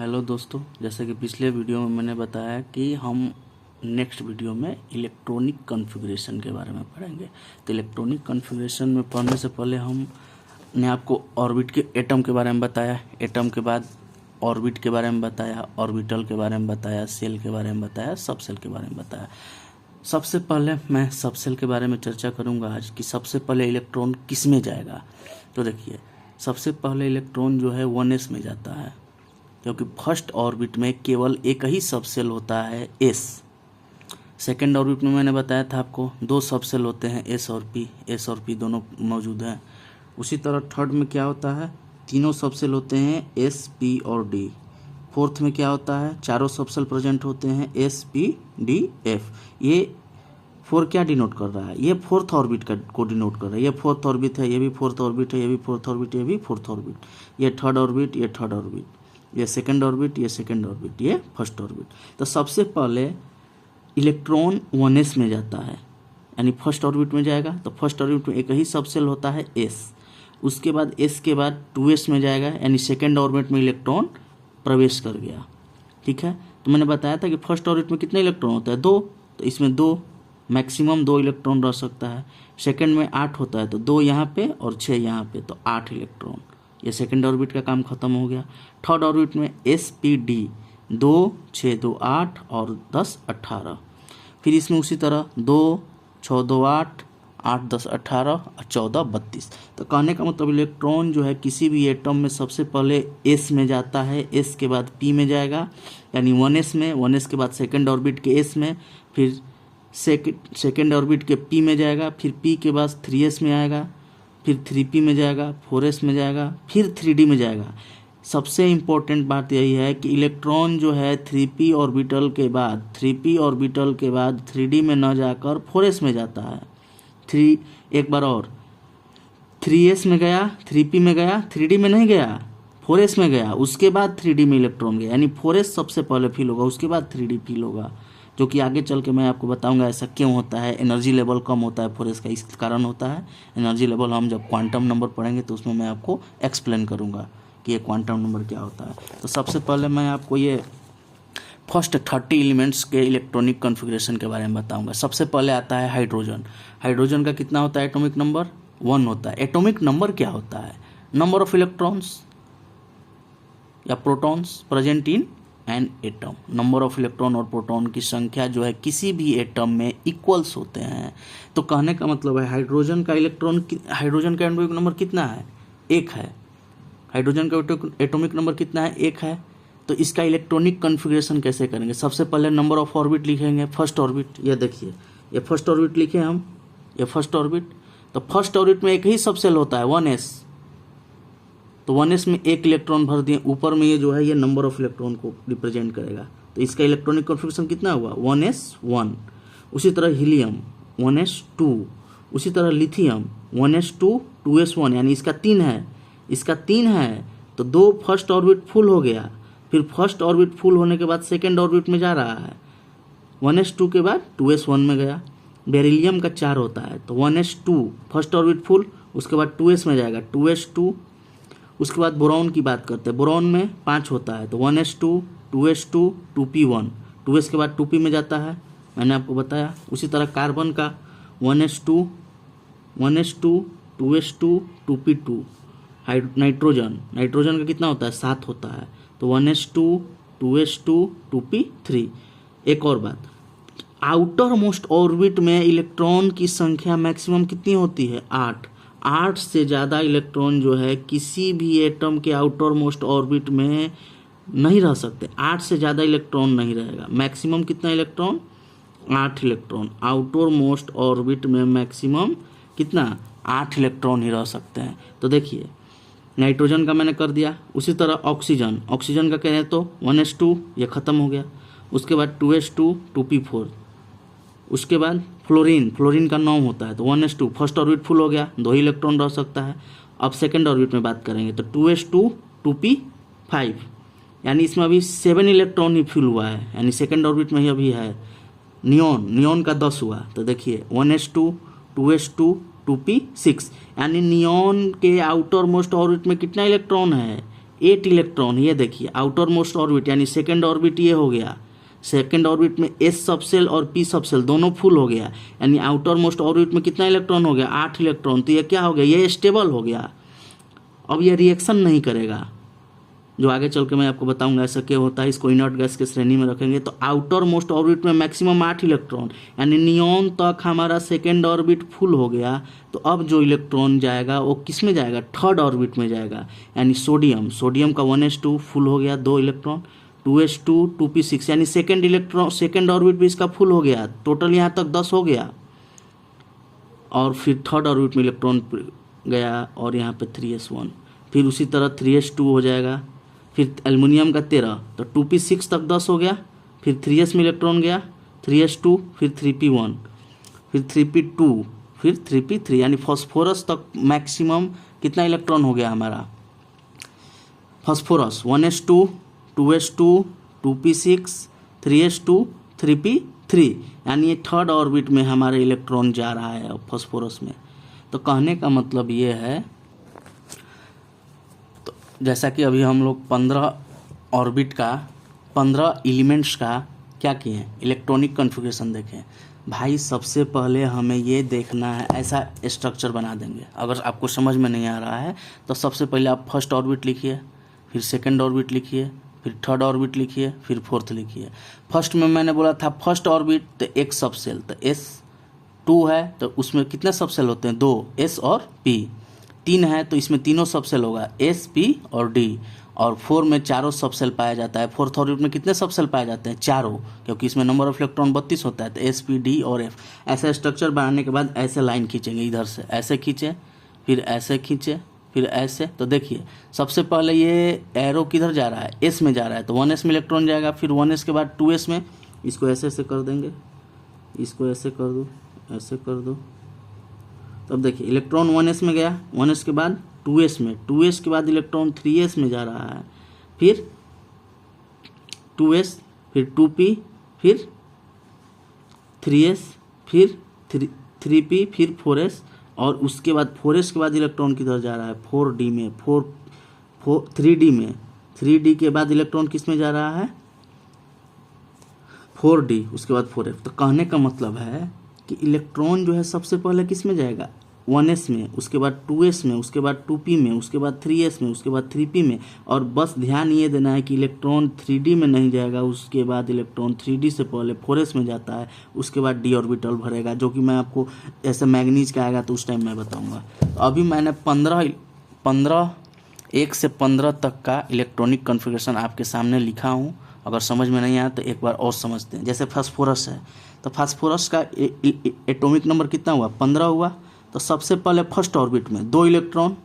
Hello दोस्तों, जैसे कि पिछले वीडियो में मैंने बताया कि हम नेक्स्ट वीडियो में इलेक्ट्रॉनिक कॉन्फ़िगरेशन के बारे में पढ़ेंगे। तो इलेक्ट्रॉनिक कॉन्फ़िगरेशन में पढ़ने से पहले हमने आपको ऑर्बिट के एटम के बारे में बताया, एटम के बाद ऑर्बिट के बारे में बताया, ऑर्बिटल के बारे में बताया, सेल के बारे में बताया, सब सेल के बारे में बताया। सबसे पहले मैं सब सेल के बारे में चर्चा करूँगा आज कि सबसे पहले इलेक्ट्रॉन किस में जाएगा। तो देखिए, सबसे पहले इलेक्ट्रॉन जो है 1s में जाता है, क्योंकि फर्स्ट ऑर्बिट में केवल एक ही सबसेल होता है एस। सेकेंड ऑर्बिट में मैंने बताया था आपको दो सबसेल होते हैं एस और पी दोनों मौजूद हैं। उसी तरह थर्ड में क्या होता है, तीनों सबसेल होते हैं एस पी और डी। फोर्थ में क्या होता है, चारों सबसेल प्रेजेंट होते हैं एस पी डी एफ। ये फोर क्या डिनोट कर रहा है, ये फोर्थ ऑर्बिट को डिनोट कर रहा है। ये फोर्थ ऑर्बिट है, ये भी फोर्थ ऑर्बिट है, ये भी फोर्थ ऑर्बिट, ये भी फोर्थ ऑर्बिट, ये थर्ड ऑर्बिट, ये थर्ड ऑर्बिट, ये सेकेंड ऑर्बिट, ये सेकेंड ऑर्बिट, ये फर्स्ट ऑर्बिट। तो सबसे पहले इलेक्ट्रॉन 1s में जाता है, यानी फर्स्ट ऑर्बिट में जाएगा। तो फर्स्ट ऑर्बिट में एक ही सबसेल होता है s। उसके बाद s के बाद 2s में जाएगा, यानी सेकेंड ऑर्बिट में इलेक्ट्रॉन प्रवेश कर गया। ठीक है, तो मैंने बताया था कि फर्स्ट ऑर्बिट में कितने इलेक्ट्रॉन होता है, 2। तो इसमें 2 मैक्सिमम 2 इलेक्ट्रॉन रह सकता है। सेकेंड में 8 होता है, तो 2 यहाँ पे और 6 यहाँ पे, तो 8 इलेक्ट्रॉन। ये सेकेंड ऑर्बिट का काम खत्म हो गया। थर्ड ऑर्बिट में एस पी डी 2 6 2 8 और 10 18। फिर इसमें उसी तरह 2 6 2 8 8 10 18 और 14 32। तो कहने का मतलब इलेक्ट्रॉन जो है किसी भी एटम में सबसे पहले एस में जाता है, एस के बाद पी में जाएगा, यानी 1s में, 1s के बाद सेकेंड ऑर्बिट के एस में, फिर सेकेंड ऑर्बिट के पी में जाएगा, फिर पी के बाद 3s में आएगा, फिर 3p में जाएगा, 4s में जाएगा, फिर 3d में जाएगा। सबसे इम्पोर्टेंट बात यही है कि इलेक्ट्रॉन जो है 3p ऑर्बिटल के बाद 3d में न जाकर 4s में जाता है। एक बार और, 3s में गया, 3p में गया, 3d में नहीं गया, 4s में गया, उसके बाद 3d में इलेक्ट्रॉन गया, यानी 4s सबसे पहले फील होगा, उसके बाद 3d फील होगा, जो कि आगे चल के मैं आपको बताऊंगा ऐसा क्यों होता है। एनर्जी लेवल कम होता है 4s का, इस कारण होता है। एनर्जी लेवल हम जब क्वांटम नंबर पढ़ेंगे तो उसमें मैं आपको एक्सप्लेन करूंगा कि ये क्वांटम नंबर क्या होता है। तो सबसे पहले मैं आपको ये फर्स्ट 30 एलिमेंट्स के इलेक्ट्रॉनिक कॉन्फ़िगरेशन के बारे में बताऊंगा। सबसे पहले आता है हाइड्रोजन। हाइड्रोजन का कितना होता है एटॉमिक नंबर, 1 होता है। एटॉमिक नंबर क्या होता है, नंबर ऑफ इलेक्ट्रॉन्स या protons present in an atom. Number of electron और प्रोटॉन की संख्या जो है किसी भी एटम में इक्वल्स होते हैं। तो कहने का मतलब है हाइड्रोजन का एटॉमिक नंबर कितना है, 1 है। हाइड्रोजन का एटॉमिक नंबर कितना है, 1 है। तो इसका इलेक्ट्रॉनिक कॉन्फ़िगरेशन कैसे करेंगे, सबसे पहले नंबर ऑफ ऑर्बिट लिखेंगे। फर्स्ट ऑर्बिट, ये देखिए, ये फर्स्ट ऑर्बिट लिखे हम, ये फर्स्ट ऑर्बिट। तो फर्स्ट ऑर्बिट में एक ही सबसेल होता है 1s, तो 1s में 1 इलेक्ट्रॉन भर दिए। ऊपर में ये जो है ये नंबर ऑफ इलेक्ट्रॉन को रिप्रेजेंट करेगा। तो इसका इलेक्ट्रॉनिक कॉन्फ़िगरेशन कितना हुआ, 1s1। उसी तरह हीलियम 1s2। उसी तरह लिथियम 1s2 2s1, यानी इसका 3 है, इसका 3 है। तो 2 फर्स्ट ऑर्बिट फुल हो गया, फिर फर्स्ट ऑर्बिट फुल होने के बाद सेकेंड ऑर्बिट में जा रहा है, 1s2 के बाद 2s1 में गया। बेरिलियम का 4 होता है, तो 1s2 फर्स्ट ऑर्बिट फुल, उसके बाद 2s में जाएगा, 2s2। उसके बाद बोरॉन की बात करते हैं, बोरॉन में 5 होता है, तो 1s2 2s2 2p1, 2s के बाद 2p में जाता है, मैंने आपको बताया। उसी तरह कार्बन का 1s2 2s2 2p2। नाइट्रोजन का कितना होता है, 7 होता है, तो 1s2 2s2 2p3। एक और बात, आउटर मोस्ट ऑर्बिट में इलेक्ट्रॉन की संख्या मैक्सिमम कितनी होती है, 8 से ज़्यादा इलेक्ट्रॉन जो है किसी भी एटम के आउटर मोस्ट ऑर्बिट में नहीं रह सकते। 8 से ज़्यादा इलेक्ट्रॉन नहीं रहेगा। मैक्सिमम कितना electron, 8 electron. Outer most orbit में मैक्सिमम कितना, 8 इलेक्ट्रॉन ही रह सकते हैं। तो देखिए, नाइट्रोजन का मैंने कर दिया। उसी तरह ऑक्सीजन का कहें तो 1s2, ये ख़त्म हो गया। उसके बाद 2s2 2p4। उसके बाद फ्लोरीन का 9 होता है, तो 1s2 फर्स्ट ऑर्बिट फुल हो गया, 2 ही इलेक्ट्रॉन रह सकता है। अब सेकेंड ऑर्बिट में बात करेंगे तो 2s2 2p5, यानी इसमें अभी 7 इलेक्ट्रॉन ही फुल हुआ है, यानी सेकेंड ऑर्बिट में ही अभी है। नियोन का 10 हुआ, तो देखिए 1s2 2s2 2p6, यानी नियोन के आउटर मोस्ट ऑर्बिट में कितना इलेक्ट्रॉन है, 8 इलेक्ट्रॉन, ये देखिए आउटर मोस्ट ऑर्बिट यानी सेकेंड ऑर्बिट ये हो गया, सेकेंड ऑर्बिट में s सबसेल और p सबसेल दोनों फुल हो गया, यानी आउटर मोस्ट ऑर्बिट में कितना इलेक्ट्रॉन हो गया, 8 इलेक्ट्रॉन। तो ये क्या हो गया, ये स्टेबल हो गया, अब ये रिएक्शन नहीं करेगा, जो आगे चल के मैं आपको बताऊंगा ऐसा क्या होता है। इसको इनर्ट गैस के श्रेणी में रखेंगे। तो आउटर मोस्ट ऑर्बिट में मैक्सिमम 8 इलेक्ट्रॉन, यानी नियॉन तक हमारा सेकेंड ऑर्बिट फुल हो गया। तो अब जो इलेक्ट्रॉन जाएगा वो किस में जाएगा, थर्ड ऑर्बिट में जाएगा, यानी सोडियम, सोडियम का 1s2 फुल हो गया, 2 इलेक्ट्रॉन, 2s2 2p6, यानी सेकेंड इलेक्ट्रॉन सेकेंड ऑर्बिट भी इसका फुल हो गया, टोटल यहाँ तक 10 हो गया। और फिर थर्ड ऑर्बिट में इलेक्ट्रॉन गया और यहाँ पे 3s1, फिर उसी तरह 3s2 हो जाएगा, फिर एल्युमिनियम का 13, तो 2p6 तक 10 हो गया, फिर 3s में इलेक्ट्रॉन गया, 3s2, फिर 3p1, फिर 3p2, फिर 3p3, यानी फास्फोरस तक मैक्सिमम कितना इलेक्ट्रॉन हो गया हमारा, phosphorus 1s2 2s2 2p6 3s2 3p3, यानी ये थर्ड ऑर्बिट में हमारे इलेक्ट्रॉन जा रहा है फास्फोरस में। तो कहने का मतलब ये है, तो जैसा कि अभी हम लोग 15 ऑर्बिट का 15 एलिमेंट्स का क्या किए, इलेक्ट्रॉनिक कॉन्फ़िगरेशन देखें। भाई सबसे पहले हमें ये देखना है, ऐसा स्ट्रक्चर बना देंगे। अगर आपको समझ में नहीं आ रहा है तो सबसे पहले आप फर्स्ट ऑर्बिट लिखिए, फिर सेकंड ऑर्बिट लिखिए, फिर थर्ड ऑर्बिट लिखिए, फिर फोर्थ लिखिए। फर्स्ट में मैंने बोला था फर्स्ट ऑर्बिट तो एक सबसेल, तो S2 है तो उसमें कितने सबसेल होते हैं, 2, S और P। 3 है तो इसमें तीनों सबसेल होगा, S, P और D। और 4 में चारों सबसेल पाया जाता है। फोर्थ ऑर्बिट में कितने सबसेल पाए जाते हैं, चारों, क्योंकि इसमें नंबर ऑफ इलेक्ट्रॉन 32 होता है। तो S, P, D और F। ऐसा स्ट्रक्चर बनाने के बाद ऐसे लाइन खींचेंगे, इधर से ऐसे खींचे, फिर ऐसे खींचे, फिर ऐसे। तो देखिए सबसे पहले ये एरो किधर जा रहा है, S में जा रहा है, तो 1s में इलेक्ट्रॉन जाएगा, फिर 1s के बाद 2s में, इसको ऐसे ऐसे कर देंगे, इसको ऐसे कर दो, ऐसे कर दो। तब देखिए इलेक्ट्रॉन 1s में गया, 1s के बाद 2s में, 2s के बाद इलेक्ट्रॉन 3s में जा रहा है, फिर 2s, फिर 2p, फिर 3s, फिर 3p, फिर 4s, और उसके बाद 4s के बाद इलेक्ट्रॉन किधर जा रहा है, 4d में, 3d में, 3d के बाद इलेक्ट्रॉन किस में जा रहा है, 4d, उसके बाद 4f। तो कहने का मतलब है कि इलेक्ट्रॉन जो है सबसे पहले किस में जाएगा, 1s में, उसके बाद 2s में, उसके बाद 2p में, उसके बाद 3s में, उसके बाद 3p में। और बस ध्यान ये देना है कि इलेक्ट्रॉन 3d में नहीं जाएगा, उसके बाद इलेक्ट्रॉन 3d से पहले 4s में जाता है, उसके बाद d ऑर्बिटल भरेगा, जो कि मैं आपको ऐसे मैग्नीज का आएगा तो उस टाइम मैं बताऊंगा। तो अभी मैंने 1 से 15 तक का इलेक्ट्रॉनिक कॉन्फ़िगरेशन आपके सामने लिखा हूँ। अगर समझ में नहीं आया तो एक बार और समझते हैं। जैसे फास्फोरस है, तो फास्फोरस का एटॉमिक नंबर कितना हुआ, 15 हुआ। तो सबसे पहले फर्स्ट ऑर्बिट में 2 इलेक्ट्रॉन,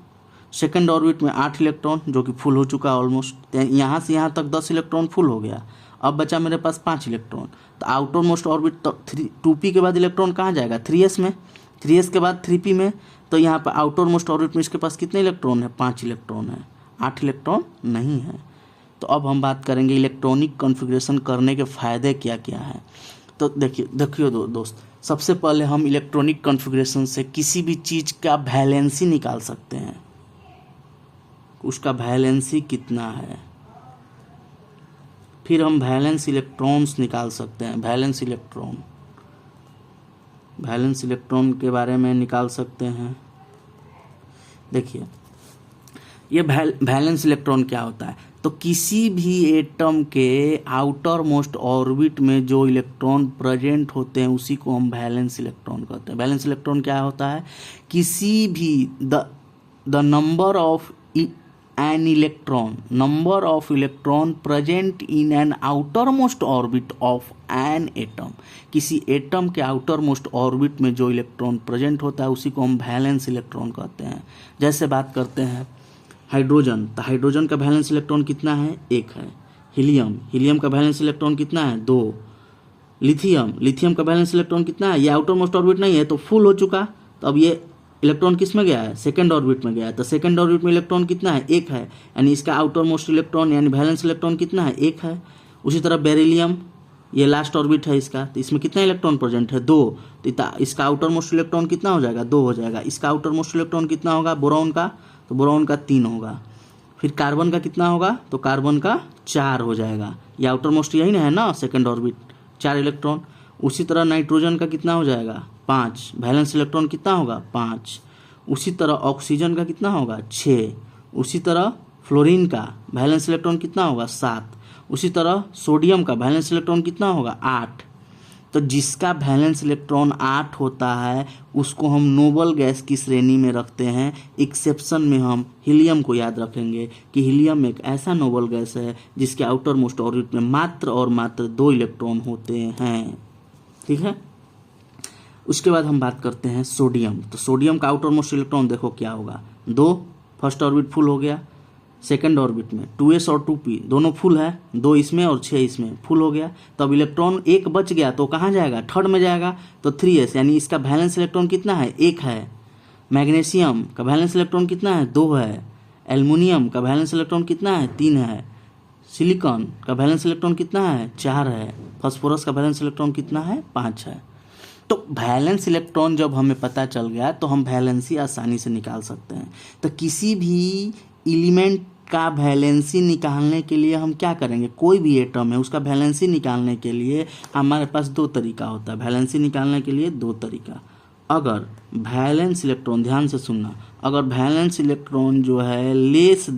सेकंड ऑर्बिट में 8 इलेक्ट्रॉन, जो कि फुल हो चुका है ऑलमोस्ट। यहाँ से यहाँ तक 10 इलेक्ट्रॉन फुल हो गया। अब बचा मेरे पास 5 इलेक्ट्रॉन। तो आउटर मोस्ट ऑर्बिट तो 2p के बाद इलेक्ट्रॉन कहाँ जाएगा, 3s में, 3s के बाद 3p में। तो यहाँ पर आउटर मोस्ट ऑर्बिट में इसके पास कितने इलेक्ट्रॉन है, 5 इलेक्ट्रॉन है, 8 इलेक्ट्रॉन नहीं है। तो अब हम बात करेंगे इलेक्ट्रॉनिक कॉन्फ़िगरेशन करने के फ़ायदे क्या क्या हैं। तो देखिए दोस्त, सबसे पहले हम इलेक्ट्रॉनिक कॉन्फ़िगरेशन से किसी भी चीज़ का वैलेंसी निकाल सकते हैं, उसका वैलेंसी कितना है। फिर हम वैलेंस इलेक्ट्रॉन्स निकाल सकते हैं, वैलेंस इलेक्ट्रॉन के बारे में निकाल सकते हैं। देखिए ये वैलेंस इलेक्ट्रॉन क्या होता है, तो किसी भी एटम के आउटर मोस्ट ऑर्बिट में जो इलेक्ट्रॉन प्रेजेंट होते हैं उसी को हम वैलेंस इलेक्ट्रॉन कहते हैं। वैलेंस इलेक्ट्रॉन क्या होता है, किसी भी the number of an electron, number of electron present in an outer most orbit of an atom, किसी एटम के आउटर मोस्ट ऑर्बिट में जो इलेक्ट्रॉन प्रेजेंट होता है उसी को हम वैलेंस इलेक्ट्रॉन कहते हैं। जैसे बात करते हैं हाइड्रोजन, तो हाइड्रोजन का वैलेंस इलेक्ट्रॉन कितना है, 1 है। हीलियम का वैलेंस इलेक्ट्रॉन कितना है, 2। लिथियम का वैलेंस इलेक्ट्रॉन कितना है, ये आउटर मोस्ट ऑर्बिट नहीं है तो फुल हो चुका। तो अब ये इलेक्ट्रॉन किस में गया है, सेकंड ऑर्बिट में गया है। तो सेकंड ऑर्बिट में इलेक्ट्रॉन कितना है, 1 है, यानी इसका आउटर मोस्ट इलेक्ट्रॉन यानी वैलेंस इलेक्ट्रॉन कितना है, 1 है। उसी तरह बेरिलियम, ये लास्ट ऑर्बिट है इसका, तो इसमें कितना इलेक्ट्रॉन प्रेजेंट है, 2। तो इसका आउटर मोस्ट इलेक्ट्रॉन कितना हो जाएगा, 2 हो जाएगा। इसका आउटर मोस्ट इलेक्ट्रॉन कितना होगा बोरॉन का, तो बोरॉन का 3 होगा। फिर कार्बन का कितना होगा, तो कार्बन का 4 हो जाएगा, ये आउटर मोस्ट यही ना है ना, सेकेंड ऑर्बिट 4 इलेक्ट्रॉन। उसी तरह नाइट्रोजन का कितना हो जाएगा, 5, वैलेंस इलेक्ट्रॉन कितना होगा, 5। उसी तरह ऑक्सीजन का कितना होगा, 6। उसी तरह फ्लोरीन का वैलेंस इलेक्ट्रॉन कितना होगा, 7। उसी तरह सोडियम का वैलेंस इलेक्ट्रॉन कितना होगा, 8। तो जिसका वैलेंस इलेक्ट्रॉन 8 होता है उसको हम नोबल गैस की श्रेणी में रखते हैं। एक्सेप्शन में हम हीलियम को याद रखेंगे कि हीलियम एक ऐसा नोबल गैस है जिसके आउटर मोस्ट ऑर्बिट में मात्र और मात्र 2 इलेक्ट्रॉन होते हैं। ठीक है, उसके बाद हम बात करते हैं सोडियम। तो सोडियम का आउटर मोस्ट इलेक्ट्रॉन देखो क्या होगा, 2, फर्स्ट ऑर्बिट फुल हो गया। सेकेंड ऑर्बिट में 2s और 2p दोनों फुल है, 2 इसमें और 6 इसमें फुल हो गया। तो अब इलेक्ट्रॉन एक बच गया तो कहाँ जाएगा, थर्ड में जाएगा, तो 3s, यानी इसका वैलेंस इलेक्ट्रॉन कितना है, 1 है। मैग्नीशियम का वैलेंस इलेक्ट्रॉन कितना है, 2 है। एल्युमिनियम का वैलेंस इलेक्ट्रॉन कितना है, 3 है। सिलिकॉन का वैलेंस इलेक्ट्रॉन कितना है, 4 है। फास्फोरस का वैलेंस इलेक्ट्रॉन कितना है, 5 है। तो वैलेंस इलेक्ट्रॉन जब हमें पता चल गया तो हम वैलेंसी आसानी से निकाल सकते हैं। तो किसी भी एलिमेंट का वैलेंसी निकालने के लिए हम क्या करेंगे, कोई भी एटम है उसका वैलेंसी निकालने के लिए हमारे पास 2 तरीका होता है। वैलेंसी निकालने के लिए 2 तरीका। अगर वैलेंस इलेक्ट्रॉन, ध्यान से सुनना, अगर वैलेंस इलेक्ट्रॉन जो है लेस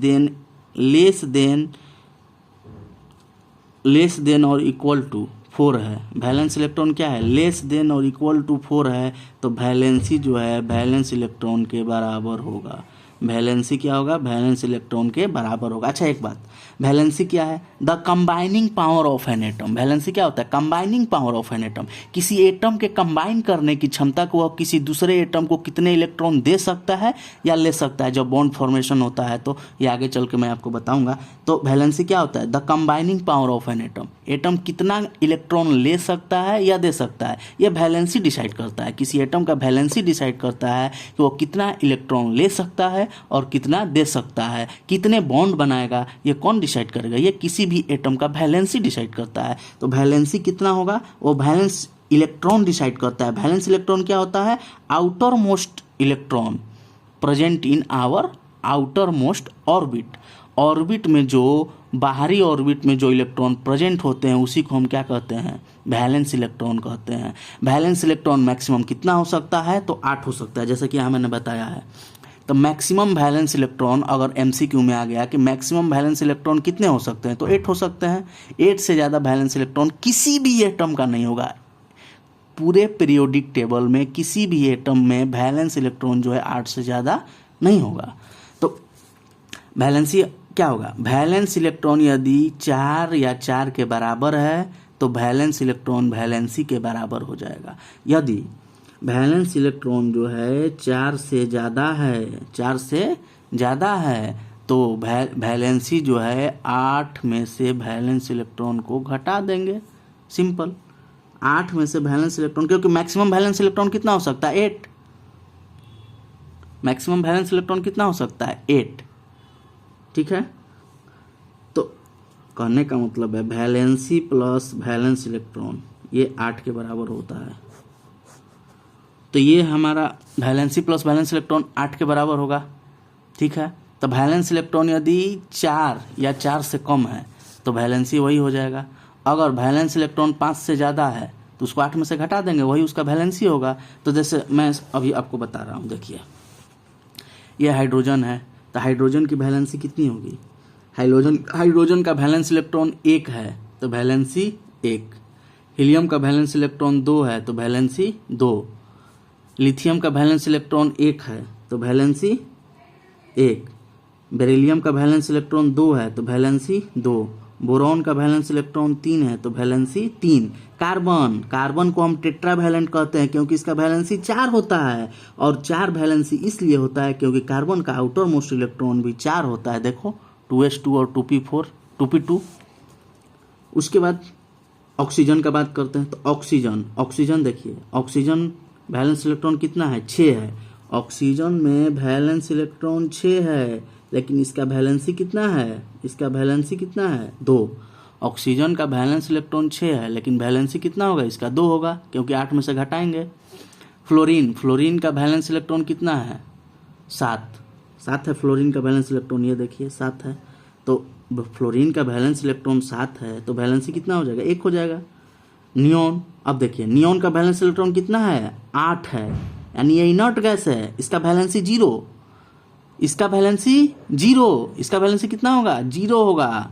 देन और इक्वल टू 4 है, वैलेंस इलेक्ट्रॉन क्या है, लेस देन और इक्वल टू 4 है, तो वैलेंसी जो है वैलेंस इलेक्ट्रॉन के बराबर होगा। वैलेंसी क्या होगा, वैलेंस इलेक्ट्रॉन के बराबर होगा। अच्छा एक बात, वैलेंसी क्या है, the combining power of an atom. Valency क्या होता है, combining power of an atom. किसी एटम के कंबाइन करने की क्षमता को वह किसी दूसरे एटम को कितने इलेक्ट्रॉन दे सकता है या ले सकता है। जब बॉन्ड फॉर्मेशन होता है तो ये आगे चल के मैं आपको बताऊंगा। तो वैलेंसी क्या होता है, the combining power of an atom. Atom कितना इलेक्ट्रॉन ले सकता है या दे सकता है, यह वैलेंसी डिसाइड करता है। किसी एटम का वैलेंसी डिसाइड करता है कि वो कितना इलेक्ट्रॉन ले सकता है और कितना दे सकता है। कितने बॉन्ड बनाएगा ये कौन डिसाइड करेगा, ये किसी भी एटम का वैलेंसी डिसाइड करता है। तो वैलेंसी कितना होगा, वो वैलेंस इलेक्ट्रॉन डिसाइड करता है। वैलेंस इलेक्ट्रॉन क्या होता है, outer most electron present in our outer most orbit. Orbit में जो बाहरी ऑर्बिट में जो इलेक्ट्रॉन प्रेजेंट होते हैं उसी को हम क्या कहते हैं, वैलेंस इलेक्ट्रॉन कहते हैं। वैलेंस इलेक्ट्रॉन मैक्सिमम कितना हो सकता है, तो 8 हो सकता है, जैसे कि यहाँ मैंने बताया है। तो मैक्सिमम वैलेंस इलेक्ट्रॉन अगर एमसीक्यू में आ गया कि मैक्सिमम वैलेंस इलेक्ट्रॉन कितने हो सकते हैं, तो 8 हो सकते हैं। 8 से ज़्यादा वैलेंस इलेक्ट्रॉन किसी भी एटम का नहीं होगा। पूरे पीरियोडिक टेबल में किसी भी एटम में वैलेंस इलेक्ट्रॉन जो है 8 से ज़्यादा नहीं होगा। तो वैलेंसी क्या होगा, वैलेंस इलेक्ट्रॉन यदि 4 या 4 के बराबर है तो वैलेंस इलेक्ट्रॉन वैलेंसी के बराबर हो जाएगा। यदि वैलेंस इलेक्ट्रॉन जो है 4 से ज़्यादा है, 4 से ज़्यादा है, तो वैलेंसी जो है 8 में से वैलेंस इलेक्ट्रॉन को घटा देंगे। सिंपल, 8 में से वैलेंस इलेक्ट्रॉन, क्योंकि मैक्सिमम वैलेंस इलेक्ट्रॉन कितना हो सकता है, 8। मैक्सिमम वैलेंस इलेक्ट्रॉन कितना हो सकता है, 8। ठीक है, तो कहने का मतलब है वैलेंसी प्लस वैलेंस इलेक्ट्रॉन ये 8 के बराबर होता है। तो ये हमारा वैलेंसी प्लस वैलेंस इलेक्ट्रॉन 8 के बराबर होगा। ठीक है, तो वैलेंस इलेक्ट्रॉन यदि 4 या 4 से कम है तो वैलेंसी वही हो जाएगा। अगर वैलेंस इलेक्ट्रॉन 5 से ज़्यादा है तो उसको 8 में से घटा देंगे, वही उसका वैलेंसी होगा। तो जैसे मैं अभी आपको बता रहा हूँ, देखिए ये हाइड्रोजन है, तो हाइड्रोजन की वैलेंसी कितनी होगी, हाइड्रोजन का वैलेंस इलेक्ट्रॉन 1 है तो वैलेंसी 1। हीलियम का वैलेंस इलेक्ट्रॉन 2 है तो वैलेंसी 2। लिथियम का वैलेंस इलेक्ट्रॉन 1 है तो वैलेंसी 1। बेरिलियम का वैलेंस इलेक्ट्रॉन 2 है तो वैलेंसी 2। बोरॉन का वैलेंस इलेक्ट्रॉन 3 है तो वैलेंसी 3। कार्बन को हम टेट्रा वैलेंट कहते हैं क्योंकि इसका वैलेंसी 4 होता है, और 4 वैलेंसी इसलिए होता है क्योंकि कार्बन का आउटर मोस्ट इलेक्ट्रॉन भी 4 होता है। देखो 2s2 और 2p2। उसके बाद ऑक्सीजन का बात करते हैं। तो ऑक्सीजन देखिए, ऑक्सीजन वैलेंस इलेक्ट्रॉन कितना है, 6 है। ऑक्सीजन में वैलेंस इलेक्ट्रॉन 6 है, लेकिन इसका वैलेंसी कितना है, इसका वैलेंसी कितना है, 2। ऑक्सीजन का वैलेंस इलेक्ट्रॉन 6 है, लेकिन वैलेंसी कितना होगा, इसका 2 होगा, क्योंकि 8 में से घटाएंगे। फ्लोरीन का वैलेंस इलेक्ट्रॉन कितना है, 7। 7 है फ्लोरीन का वैलेंस इलेक्ट्रॉन, ये देखिए 7 है। तो फ्लोरीन का वैलेंस इलेक्ट्रॉन 7 है तो वैलेंसी कितना हो जाएगा, 1 हो जाएगा। नियॉन, अब देखिए नियॉन का वैलेंस इलेक्ट्रॉन कितना है, 8 है, यानी ये इनर्ट गैस है, इसका वैलेंसी 0, इसका वैलेंसी 0, इसका वैलेंसी कितना होगा, 0 होगा।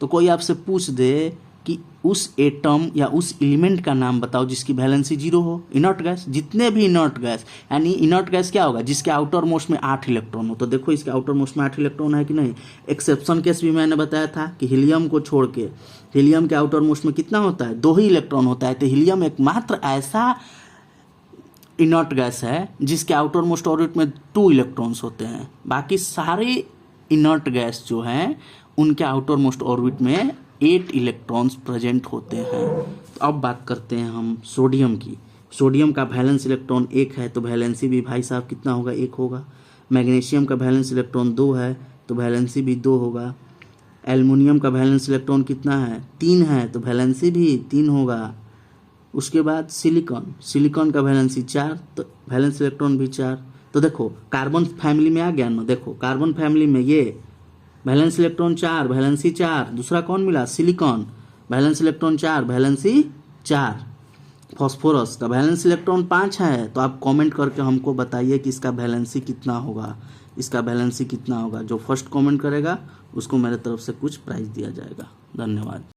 तो कोई आपसे पूछ दे कि उस एटम या उस एलिमेंट का नाम बताओ जिसकी वैलेंसी 0 हो, इनर्ट गैस, जितने भी इनर्ट गैस, यानी इनर्ट गैस क्या होगा, जिसके आउटर मोस्ट में 8 इलेक्ट्रॉन हो। तो देखो इसके आउटर मोस्ट में 8 इलेक्ट्रॉन है कि नहीं। एक्सेप्शन केस भी मैंने बताया था कि हीलियम को छोड़ के, हीलियम के आउटर मोस्ट में कितना होता है, 2 ही इलेक्ट्रॉन होता है। तो हीलियम एकमात्र ऐसा इनर्ट गैस है जिसके आउटर मोस्ट ऑर्बिट में 2 इलेक्ट्रॉन्स होते हैं। बाकी सारे इनर्ट गैस जो हैं उनके आउटर मोस्ट ऑर्बिट में 8 इलेक्ट्रॉन्स प्रेजेंट होते हैं। तो अब बात करते हैं हम सोडियम की। सोडियम का वैलेंस इलेक्ट्रॉन 1 है तो वैलेंसी भी भाई साहब कितना होगा, 1 होगा। मैग्नीशियम का वैलेंस इलेक्ट्रॉन 2 है तो वैलेंसी भी 2 होगा। एल्युमिनियम का वैलेंस इलेक्ट्रॉन कितना है, 3 है तो वैलेंसी भी 3 होगा। उसके बाद सिलिकॉन, सिलिकॉन का वैलेंसी 4 तो वैलेंस इलेक्ट्रॉन भी 4। तो देखो कार्बन फैमिली में आ गया ना, देखो कार्बन फैमिली में ये वैलेंस इलेक्ट्रॉन 4, वैलेंसी 4, दूसरा कौन मिला, silicon, valence electron 4, valency 4। Phosphorus का वैलेंस इलेक्ट्रॉन 5 है। तो आप कमेंट करके हमको बताइए कि इसका वैलेंसी कितना होगा, इसका वैलेंसी कितना होगा। जो फर्स्ट कमेंट करेगा उसको मेरे तरफ से कुछ प्राइज दिया जाएगा। धन्यवाद।